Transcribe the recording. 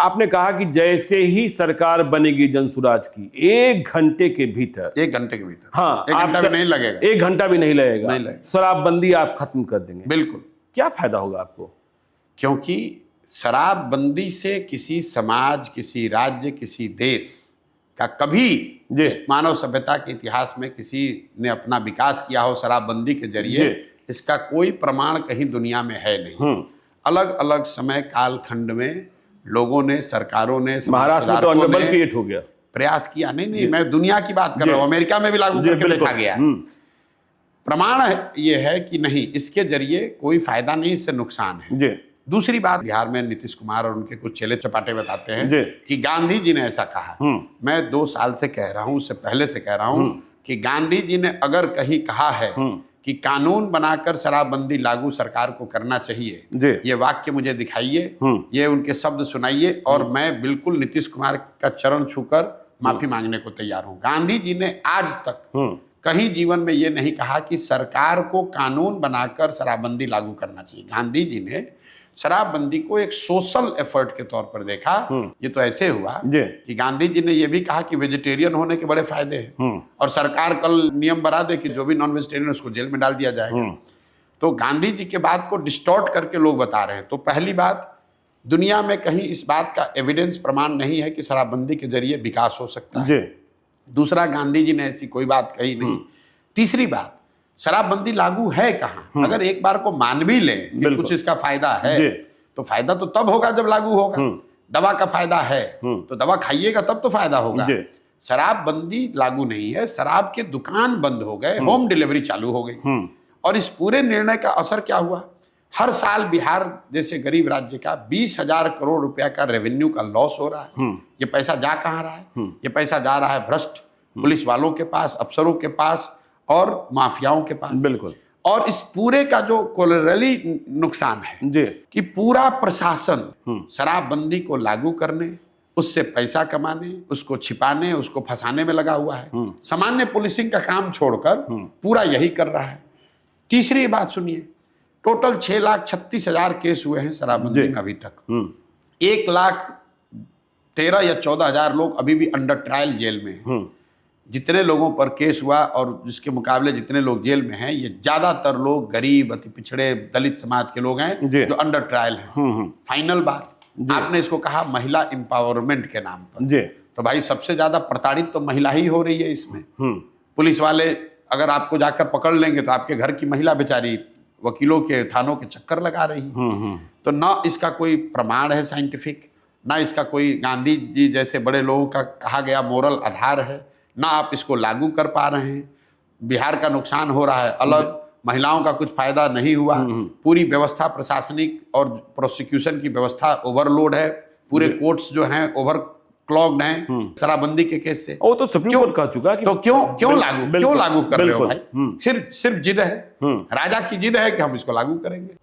आपने कहा कि जैसे ही सरकार बनेगी जनसुराज की 1 घंटे के भीतर, 1 घंटे के भीतर, हाँ, 1 घंटा भी नहीं लगेगा, 1 घंटा भी नहीं लगेगा, नहीं लगेगा। शराबबंदी आप खत्म कर देंगे। बिल्कुल। क्या फायदा होगा आपको? क्योंकि शराबबंदी से किसी समाज, किसी राज्य, किसी देश का कभी इस मानव सभ्यता के इतिहास में किसी ने अपना विकास किया हो शराबबंदी के जरिए, इसका कोई प्रमाण कहीं दुनिया में है नहीं। अलग अलग समय कालखंड में लोगों ने, सरकारों ने, महाराष्ट्र में तो अनबल क्रिएट हो गया, प्रयास किया। नहीं, मैं दुनिया की बात कर रहा हूँ, अमेरिका में भी लागू करके देखा गया। प्रमाण ये है कि नहीं, इसके जरिए कोई फायदा नहीं, इससे नुकसान है। दूसरी बात, बिहार में नीतीश कुमार और उनके कुछ चेले चपाटे बताते हैं कि गांधी जी ने ऐसा कहा। मैं 2 साल से कह रहा हूं, उससे पहले से कह रहा हूं कि गांधी जी ने अगर कहीं कहा है कि कानून बनाकर शराबबंदी लागू सरकार को करना चाहिए, ये वाक्य मुझे दिखाइए, ये उनके शब्द सुनाइए, और मैं बिल्कुल नीतीश कुमार का चरण छूकर माफी मांगने को तैयार हूं। गांधी जी ने आज तक कहीं जीवन में ये नहीं कहा कि सरकार को कानून बनाकर शराबबंदी लागू करना चाहिए। गांधी जी ने शराबबंदी को एक सोशल एफर्ट के तौर पर देखा। ये तो ऐसे हुआ कि गांधी जी ने यह भी कहा कि वेजिटेरियन होने के बड़े फायदे हैं, और सरकार कल नियम बना दे कि जो भी नॉन वेजिटेरियन उसको जेल में डाल दिया जाएगा। तो गांधी जी के बात को डिस्टॉर्ट करके लोग बता रहे हैं। तो पहली बात, दुनिया में कहीं इस बात का एविडेंस, प्रमाण नहीं है कि शराबबंदी के जरिए विकास हो सकता है। दूसरा, गांधी जी ने ऐसी कोई बात कही नहीं। तीसरी बात, शराबबंदी लागू है कहाँ? अगर एक बार को मान भी ले कि कुछ इसका फायदा है, तो फायदा तो तब होगा जब लागू होगा। दवा का फायदा है तो दवा खाइएगा तब तो फायदा होगा। शराबबंदी लागू नहीं है, शराब के दुकान बंद हो गए, होम डिलीवरी चालू हो गई। और इस पूरे निर्णय का असर क्या हुआ? हर साल बिहार जैसे गरीब राज्य का 20,000 करोड़ रुपया का रेवेन्यू का लॉस हो रहा है। ये पैसा जा कहाँ रहा है? ये पैसा जा रहा है भ्रष्ट पुलिस वालों के पास, अफसरों के पास और माफियाओं के पास। बिल्कुल। और इस पूरे का जो कोलैटरली नुकसान है कि पूरा प्रशासन शराबबंदी को लागू करने, उससे पैसा कमाने, उसको छिपाने, उसको फंसाने में लगा हुआ है। सामान्य पुलिसिंग का काम छोड़कर पूरा यही कर रहा है। तीसरी बात सुनिए, टोटल 6,36,000 केस हुए हैं शराबबंदी में अभी तक। 1,13,000 या 14,000 लोग अभी भी अंडर ट्रायल जेल में हैं। जितने लोगों पर केस हुआ और जिसके मुकाबले जितने लोग जेल में हैं, ये ज्यादातर लोग गरीब, अति पिछड़े, दलित समाज के लोग हैं जो अंडर ट्रायल हैं। फाइनल बात, आपने इसको कहा महिला एम्पावरमेंट के नाम पर, तो भाई सबसे ज्यादा प्रताड़ित तो महिला ही हो रही है इसमें। पुलिस वाले अगर आपको जाकर पकड़ लेंगे तो आपके घर की महिला बेचारी वकीलों के, थानों के चक्कर लगा रही है। तो ना इसका कोई प्रमाण है साइंटिफिक, ना इसका कोई गांधी जी जैसे बड़े लोगों का कहा गया मोरल आधार है, ना आप इसको लागू कर पा रहे हैं। बिहार का नुकसान हो रहा है अलग, महिलाओं का कुछ फायदा नहीं हुआ। पूरी व्यवस्था, प्रशासनिक और प्रोसिक्यूशन की व्यवस्था ओवरलोड है। पूरे कोर्ट्स जो हैं ओवर क्लॉग्ड हैं शराबबंदी के केस से। वो तो सुप्रीम कोर्ट कह चुका कि तो क्यों लागू कर रहे हो भाई? सिर्फ जिद है, राजा की जिद है कि हम इसको लागू करेंगे।